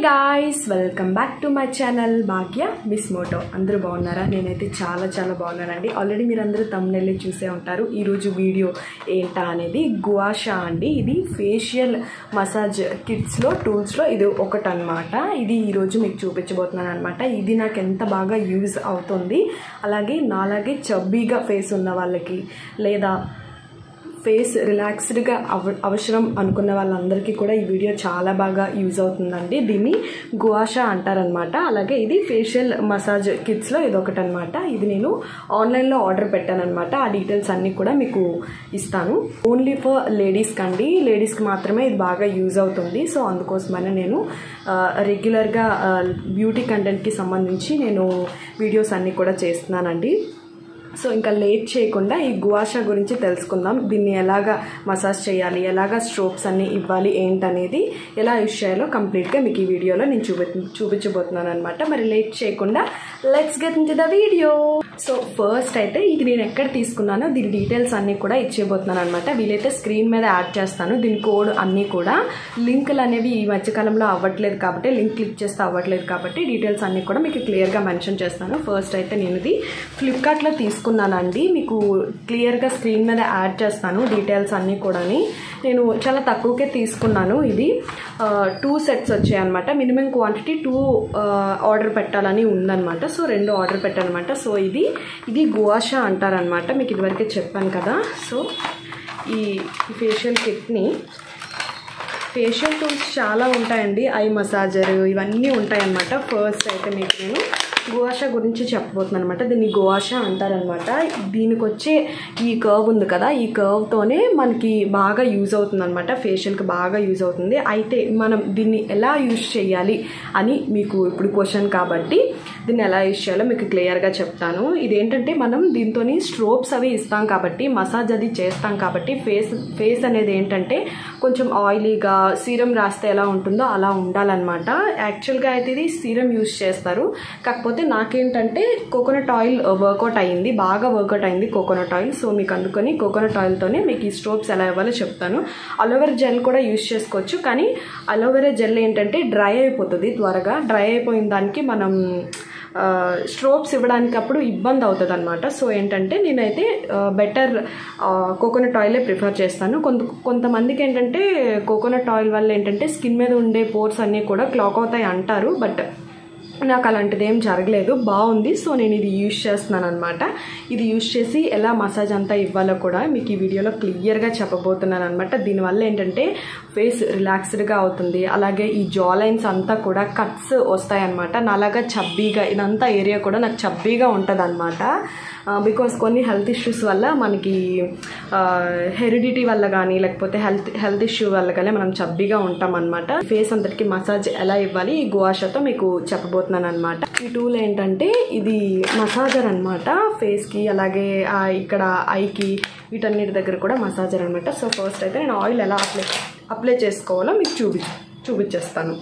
guys, welcome back to my channel Bhagya Bismoto. అందరూ బాగున్నారా? నేనైతే చాలా బాగున్నానండి. ఆల్రెడీ మీరు అందరూ thumbnail చూసే ఉంటారు. ఈ రోజు వీడియో ఏంటా అనేది గువాషా అండి. ఇది ఫేషియల్ మసాజ్ కిట్స్ లో టూల్స్ లో ఇది ఒకటి అన్నమాట. ఇది ఈ రోజు మీకు చూపించబోతున్నాను అన్నమాట. ఇది నాకు ఎంత బాగా యూజ్ అవుతుంది. అలాగే నాలాగే చబ్బీగా ఫేస్ ఉన్న వాళ్ళకి లేదా ఫేస్ రిలాక్స్డ్గా అవసరం అనుకున్న వాళ్ళందరికీ కూడా ఈ వీడియో చాలా బాగా యూజ్ అవుతుందండి. దీన్ని గువాషా అంటారనమాట. అలాగే ఇది ఫేషియల్ మసాజ్ కిట్స్లో ఇది ఒకటి అనమాట. ఇది నేను ఆన్లైన్లో ఆర్డర్ పెట్టాను అనమాట. ఆ డీటెయిల్స్ అన్నీ కూడా మీకు ఇస్తాను. ఓన్లీ ఫర్ లేడీస్కి అండి, లేడీస్కి మాత్రమే ఇది బాగా యూజ్ అవుతుంది. సో అందుకోసమనే నేను రెగ్యులర్గా బ్యూటీ కంటెంట్కి సంబంధించి నేను వీడియోస్ అన్నీ కూడా చేస్తున్నానండి. సో ఇంకా లేట్ చేయకుండా ఈ గువాషా గురించి తెలుసుకుందాం. దీన్ని ఎలాగా మసాజ్ చేయాలి, ఎలాగా స్ట్రోక్స్ అన్ని ఇవ్వాలి, ఏంటనేది ఎలా యూజ్ చేయాలో కంప్లీట్గా మీకు ఈ వీడియోలో నేను చూపించబోతున్నాను అనమాట. మరి లేట్ చేయకుండా let's get into the video. So first అయితే ఇది నేను ఎక్కడ తీసుకున్నానో దీని డీటెయిల్స్ అన్నీ కూడా ఇచ్చేయబోతున్నాను అనమాట. వీలైతే స్క్రీన్ మీద యాడ్ చేస్తాను. దీని కోడ్ అన్నీ కూడా లింకులు అనేవి ఈ మధ్యకాలంలో అవ్వట్లేదు కాబట్టి, లింక్ క్లిక్ చేస్తే అవ్వట్లేదు కాబట్టి డీటెయిల్స్ అన్నీ కూడా మీకు క్లియర్గా మెన్షన్ చేస్తాను. ఫస్ట్ అయితే నేను ఇది ఫ్లిప్కార్ట్లో తీసుకున్నానండి. మీకు క్లియర్గా స్క్రీన్ మీద యాడ్ చేస్తాను డీటెయిల్స్ అన్నీ కూడా. నేను చాలా తక్కువకే తీసుకున్నాను. ఇది 2 సెట్స్ వచ్చాయి అనమాట. మినిమం క్వాంటిటీ 2 ఆర్డర్ పెట్టాలని ఉందన్నమాట. సో 2 ఆర్డర్ పెట్టాను అనమాట. సో ఇది గువాషా అంటారనమాట. మీకు ఇదివరకే చెప్పాను కదా. సో ఈ ఫేషియల్ కిట్ని, ఫేషియల్ టూల్స్ చాలా ఉంటాయండి. ఐ మసాజర్ ఇవన్నీ ఉంటాయన్నమాట. ఫస్ట్ అయితే మీకు నేను గువాషా గురించి చెప్పబోతున్నాను అనమాట. దీన్ని గువాషా అంటారనమాట. దీనికి వచ్చే ఈ కర్వ్ ఉంది కదా, ఈ కర్వ్తోనే మనకి బాగా యూజ్ అవుతుంది అనమాట. ఫేషియల్కి బాగా యూజ్ అవుతుంది. అయితే మనం దీన్ని ఎలా యూజ్ చేయాలి అని మీకు ఇప్పుడు క్వశ్చన్ కాబట్టి దీన్ని ఎలా యూజ్ చేయాలో మీకు క్లియర్గా చెప్తాను. ఇదేంటంటే మనం దీంతో స్ట్రోక్స్ అవి ఇస్తాం కాబట్టి, మసాజ్ అది చేస్తాం కాబట్టి ఫేస్ అనేది ఏంటంటే కొంచెం ఆయిలీగా సీరం రాస్తే ఎలా ఉంటుందో అలా ఉండాలన్నమాట. యాక్చువల్గా అయితే ఇది సీరం యూజ్ చేస్తారు. కాకపోతే నాకేంటంటే కోకోనట్ ఆయిల్ వర్కౌట్ అయ్యింది, బాగా వర్కౌట్ అయింది కోకోనట్ ఆయిల్. సో మీకు అందుకని కోకోనట్ ఆయిల్తోనే మీకు ఈ స్ట్రోక్స్ ఎలా ఇవ్వాలో చెప్తాను. అలోవెరా జెల్ కూడా యూజ్ చేసుకోవచ్చు. కానీ అలోవెరా జెల్ ఏంటంటే డ్రై అయిపోతుంది త్వరగా. డ్రై అయిపోయిన దానికి మనం స్ట్రోక్స్ ఇవ్వడానికి అప్పుడు ఇబ్బంది అవుతుంది అనమాట. సో ఏంటంటే నేనైతే బెటర్ కోకోనట్ ఆయిలే ప్రిఫర్ చేస్తాను. కొంతమందికి ఏంటంటే కోకోనట్ ఆయిల్ వల్ల ఏంటంటే స్కిన్ మీద ఉండే పోర్స్ అన్నీ కూడా క్లాక్ అవుతాయి అంటారు. బట్ నాకు అలాంటిది ఏం జరగలేదు, బాగుంది. సో నేను ఇది యూజ్ చేస్తున్నాను అనమాట. ఇది యూజ్ చేసి ఎలా మసాజ్ అంతా ఇవ్వాలో కూడా మీకు ఈ వీడియోలో క్లియర్గా చెప్పబోతున్నాను అనమాట. దీనివల్ల ఏంటంటే ఫేస్ రిలాక్స్డ్గా అవుతుంది. అలాగే ఈ జా లైన్స్ అంతా కూడా కట్స్ వస్తాయి అనమాట. నాలాగా చబ్బీగా ఇదంతా ఏరియా కూడా నాకు చబ్బీగా ఉంటుంది అనమాట. బికాస్ కొన్ని హెల్త్ ఇష్యూస్ వల్ల మనకి హెరిడిటీ వల్ల కానీ లేకపోతే హెల్త్ ఇష్యూ వల్ల కానీ మనం చబ్బీగా ఉంటాం అనమాట. ఫేస్ అంతటికి మసాజ్ ఎలా ఇవ్వాలి ఈ గువాషాతో మీకు చెప్పబోతున్నాను అనమాట. ఈ టూల్ ఏంటంటే ఇది మసాజర్ అనమాట. ఫేస్కి అలాగే ఇక్కడ ఐకి వీటన్నిటి దగ్గర కూడా మసాజర్ అనమాట. సో ఫస్ట్ అయితే నేను ఆయిల్ ఎలా అప్లై చేసుకోవాలో మీకు చూపించేస్తాను.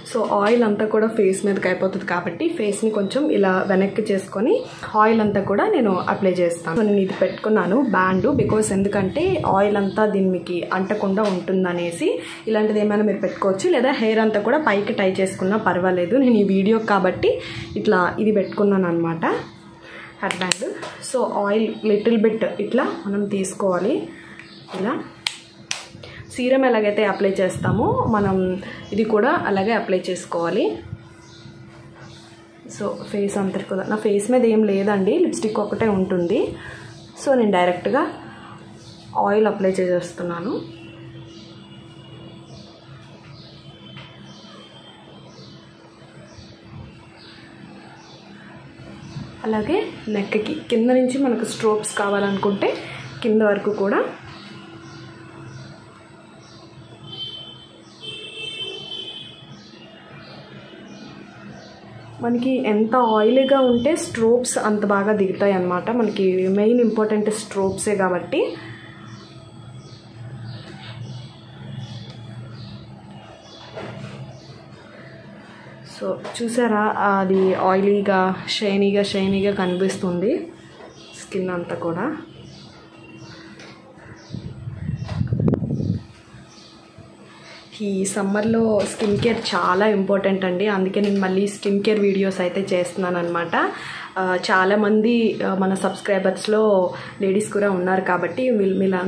సో ఆయిల్ అంతా కూడా ఫేస్ మీదకి అయిపోతుంది కాబట్టి ఫేస్ని కొంచెం ఇలా వెనక్కి చేసుకొని ఆయిల్ అంతా కూడా నేను అప్లై చేస్తాను. సో నేను ఇది పెట్టుకున్నాను బ్యాండ్, బికాస్ ఎందుకంటే ఆయిల్ అంతా దీనికి అంటకుండా ఉంటుందనేసి. ఇలాంటిది ఏమైనా మీరు పెట్టుకోవచ్చు, లేదా హెయిర్ అంతా కూడా పైకి టై చేసుకున్నా పర్వాలేదు. నేను ఈ వీడియో కాబట్టి ఇట్లా ఇది పెట్టుకున్నాను అనమాట, head band. So oil little bit ఇట్లా మనం తీసుకోవాలి. ఇలా సీరం ఎలాగైతే అప్లై చేస్తామో మనం ఇది కూడా అలాగే అప్లై చేసుకోవాలి. సో ఫేస్ అంతా కూడా, నా ఫేస్ మీద ఏం లేదండి, లిప్స్టిక్ ఒకటే ఉంటుంది. సో నేను డైరెక్ట్గా ఆయిల్ అప్లై చేసేస్తున్నాను. అలాగే నెక్కి కింద నుంచి మనకు స్ట్రోక్స్ కావాలనుకుంటే కింద వరకు కూడా మనకి ఎంత ఆయిలీగా ఉంటే స్ట్రోక్స్ అంత బాగా దిగుతాయి అన్నమాట. మనకి మెయిన్ ఇంపార్టెంట్ స్ట్రోక్సే కాబట్టి. సో చూసారా, అది ఆయిలీగా షైనీగా కనిపిస్తుంది స్కిన్ అంతా కూడా. ఈ సమ్మర్లో స్కిన్ కేర్ చాలా ఇంపార్టెంట్ అండి. అందుకే నేను మళ్ళీ స్కిన్ కేర్ వీడియోస్ అయితే చేస్తున్నాను అనమాట. చాలామంది మన సబ్స్క్రైబర్స్లో లేడీస్ కూడా ఉన్నారు కాబట్టి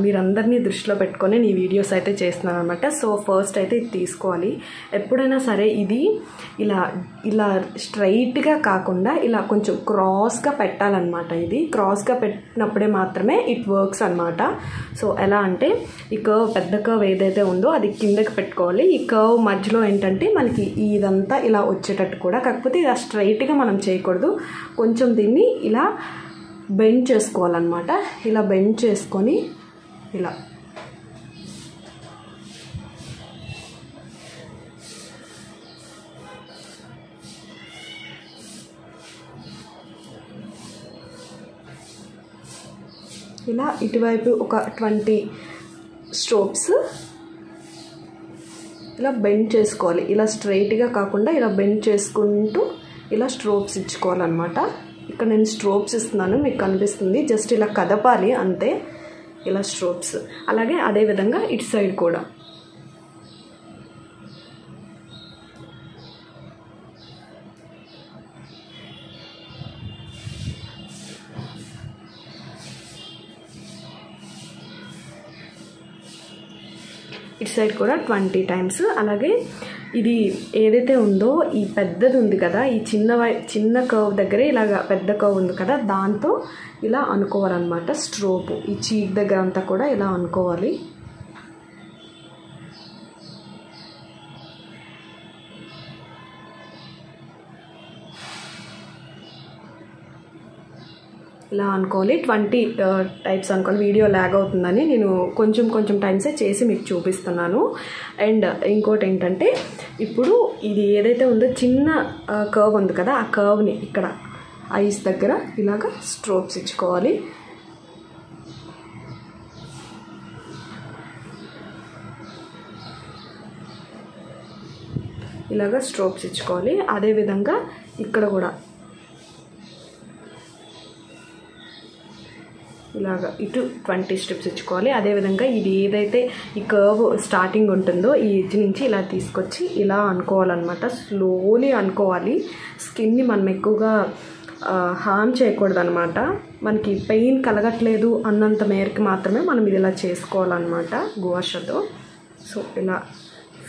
మీరందరినీ దృష్టిలో పెట్టుకొని ఈ వీడియోస్ అయితే చేస్తున్నాను అనమాట. సో ఫస్ట్ అయితే ఇది తీసుకోవాలి. ఎప్పుడైనా సరే ఇది ఇలా ఇలా స్ట్రైట్గా కాకుండా ఇలా కొంచెం క్రాస్గా పెట్టాలన్నమాట. ఇది క్రాస్గా పెట్టినప్పుడే మాత్రమే ఇట్ వర్క్స్ అనమాట. సో ఎలా అంటే ఈ కర్వ్, పెద్ద కర్వ్ ఏదైతే ఉందో అది కిందకి పెట్టుకోవాలి. ఈ కర్వ్ మధ్యలో ఏంటంటే మనకి ఇదంతా ఇలా వచ్చేటట్టు కూడా, కాకపోతే ఇలా స్ట్రైట్గా మనం చేయకూడదు. కొంచెం దీన్ని ఇలా బెండ్ చేసుకోవాలన్నమాట. ఇలా బెండ్ చేసుకొని ఇలా ఇలా ఇటువైపు ఒక 20 స్ట్రోక్స్ ఇలా బెండ్ చేసుకోవాలి. ఇలా స్ట్రైట్గా కాకుండా ఇలా బెండ్ చేసుకుంటూ ఇలా స్ట్రోక్స్ ఇచ్చుకోవాలన్నమాట. ఇక్కడ నేను స్ట్రోక్స్ ఇస్తున్నాను, మీకు కనిపిస్తుంది. జస్ట్ ఇలా కదపాలి అంతే, ఇలా స్ట్రోక్స్. అలాగే అదేవిధంగా ఇటు సైడ్ కూడా ఇటు సైడ్ కూడా 20 టైమ్స్. అలాగే ఇది ఏదైతే ఉందో ఈ పెద్దది ఉంది కదా, ఈ చిన్న కర్వ్ దగ్గర ఇలాగ పెద్ద కర్వ్ ఉంది కదా, దాంతో ఇలా అనుకోవాలన్నమాట. స్ట్రోక్ ఈ చీక్ దగ్గర అంతా కూడా ఇలా అనుకోవాలి. ఇలా అనుకోవాలి. 20 టైప్స్ అనుకోవాలి. వీడియో ల్యాగ్ అవుతుందని నేను కొంచెం టైమ్సే చేసి మీకు చూపిస్తున్నాను. అండ్ ఇంకోటి ఏంటంటే, ఇప్పుడు ఇది ఏదైతే ఉందో చిన్న కర్వ్ ఉంది కదా, ఆ కర్వ్ని ఇక్కడ ఐస్ దగ్గర ఇలాగ స్ట్రోక్స్ ఇచ్చుకోవాలి. ఇలాగ స్ట్రోక్స్ ఇచ్చుకోవాలి. అదేవిధంగా ఇక్కడ కూడా ఇలాగ ఇటు 20 స్టెప్స్ ఇచ్చుకోవాలి. అదేవిధంగా ఇది ఏదైతే ఈ కర్వ్ స్టార్టింగ్ ఉంటుందో ఈ ఎడ్జ్ నుంచి ఇలా తీసుకొచ్చి ఇలా అనుకోవాలన్నమాట. స్లోలీ అనుకోవాలి. స్కిన్ని మనం ఎక్కువగా హార్మ్ చేయకూడదు అనమాట. మనకి పెయిన్ కలగట్లేదు అన్నంత మేరకు మాత్రమే మనం ఇది ఇలా చేసుకోవాలన్నమాట గువాషతో. సో ఇలా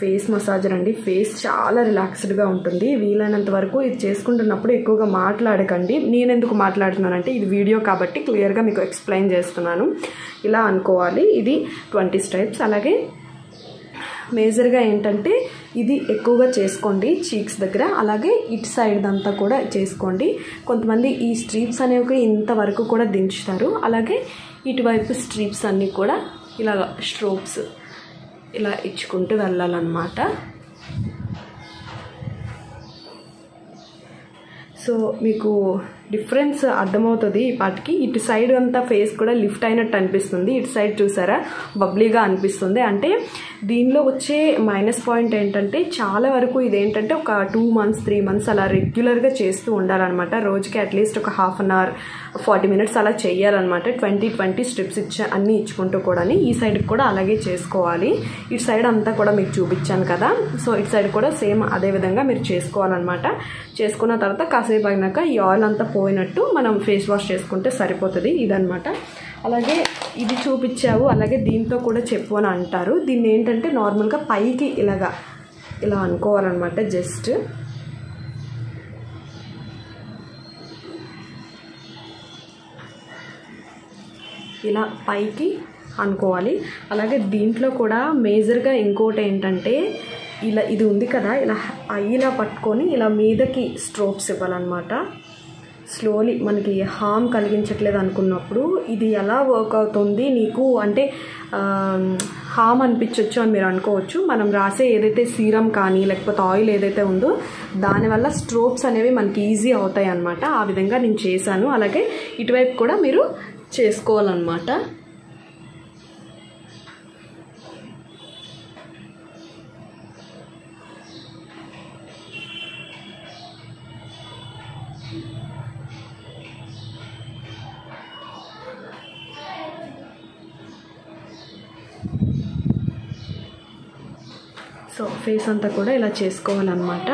ఫేస్ మసాజర్ అండి. ఫేస్ చాలా రిలాక్స్డ్గా ఉంటుంది. వీలైనంత వరకు ఇది చేసుకుంటున్నప్పుడు ఎక్కువగా మాట్లాడకండి. నేను ఎందుకు మాట్లాడుతున్నానంటే ఇది వీడియో కాబట్టి క్లియర్గా మీకు ఎక్స్ప్లెయిన్ చేస్తున్నాను. ఇలా అనుకోవాలి. ఇది 20 స్టెప్స్. అలాగే మేజర్గా ఏంటంటే ఇది ఎక్కువగా చేసుకోండి చీక్స్ దగ్గర. అలాగే ఇటు సైడ్ అంతా కూడా చేసుకోండి. కొంతమంది ఈ స్ట్రీప్స్ అనేవి ఇంతవరకు కూడా దించుతారు. అలాగే ఇటువైపు స్ట్రీప్స్ అన్నీ కూడా ఇలాగ స్ట్రోక్స్ ఇలా ఇచ్చుకుంటూ వెళ్ళాలన్నమాట. సో మీకు డిఫరెన్స్ అర్థమవుతుంది ఈ పాటికి. ఇటు సైడ్ అంతా ఫేస్ కూడా లిఫ్ట్ అయినట్టు అనిపిస్తుంది. ఇటు సైడ్ చూసారా బబ్లీగా అనిపిస్తుంది. అంటే దీనిలో వచ్చే మైనస్ పాయింట్ ఏంటంటే చాలా వరకు ఇదేంటంటే ఒక 2 months 3 months అలా రెగ్యులర్గా చేస్తూ ఉండాలన్నమాట. రోజుకి అట్లీస్ట్ ఒక ½ hour 40 minutes అలా చేయాలన్నమాట. 20 స్టెప్స్ అన్నీ ఇచ్చుకుంటూ కూడా. ఈ సైడ్కి కూడా అలాగే చేసుకోవాలి. ఇటు సైడ్ అంతా కూడా మీకు చూపించాను కదా, సో ఇటు సైడ్ కూడా సేమ్ అదే విధంగా మీరు చేసుకోవాలన్నమాట. చేసుకున్న తర్వాత కాసేపు అయినాక ఈ ఆయిల్ అంతా పోయినట్టు మనం ఫేస్ వాష్ చేసుకుంటే సరిపోతుంది. ఇదనమాట. అలాగే ఇది చూపించావు, అలాగే దీంతో కూడా చెప్పు అని అంటారు. దీన్ని ఏంటంటే నార్మల్గా పైకి ఇలా అనుకోవాలన్నమాట. జస్ట్ ఇలా పైకి అనుకోవాలి. అలాగే దీంట్లో కూడా మేజర్గా ఇంకోటి ఏంటంటే ఇది ఉంది కదా, ఇలా పట్టుకొని ఇలా మీదకి స్ట్రోక్స్ ఇవ్వాలన్నమాట. స్లోలీ మనకి హార్మ్ కలిగించట్లేదు అనుకున్నప్పుడు ఇది ఎలా వర్క్ అవుతుంది నీకు అంటే హార్మ్ అనిపించవచ్చు అని మీరు అనుకోవచ్చు. మనం రాసే ఏదైతే సీరం కానీ లేకపోతే ఆయిల్ ఏదైతే ఉందో దానివల్ల స్ట్రోక్స్ అనేవి మనకి ఈజీ అవుతాయి అన్నమాట. ఆ విధంగా నేను చేశాను. అలాగే ఇటువైపు కూడా మీరు చేసుకోవాలన్నమాట. సో సో ఫేస్ అంతా కూడా ఇలా చేసుకోవాలన్నమాట.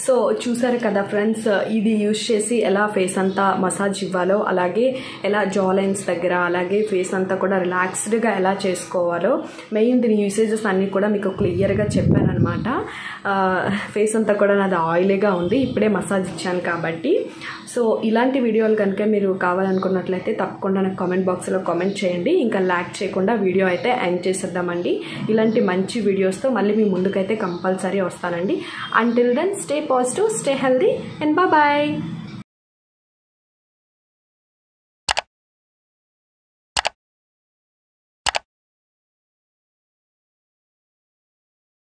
సో చూసారు కదా ఫ్రెండ్స్, ఇది యూజ్ చేసి ఎలా ఫేస్ అంతా మసాజ్ ఇవ్వాలో, అలాగే ఎలా జా లైన్స్ దగ్గర, అలాగే ఫేస్ అంతా కూడా రిలాక్స్డ్గా ఎలా చేసుకోవాలో, మెయిన్ దీని యూసేజెస్ అన్నీ కూడా మీకు క్లియర్గా చెప్పాను అనమాట. ఫేస్ అంతా కూడా నాది ఆయిలీగా ఉంది, ఇప్పుడే మసాజ్ ఇచ్చాను కాబట్టి. సో ఇలాంటి వీడియోలు కనుక మీరు కావాలనుకున్నట్లయితే తప్పకుండా నాకు కామెంట్ బాక్స్లో కామెంట్ చేయండి. ఇంకా లాగ్ చేయకుండా వీడియో అయితే ఎండ్ చేసేద్దామండి. ఇలాంటి మంచి వీడియోస్తో మళ్ళీ మీ ముందుకైతే కంపల్సరీ వస్తానండి. Until then stay positive, stay healthy and bye.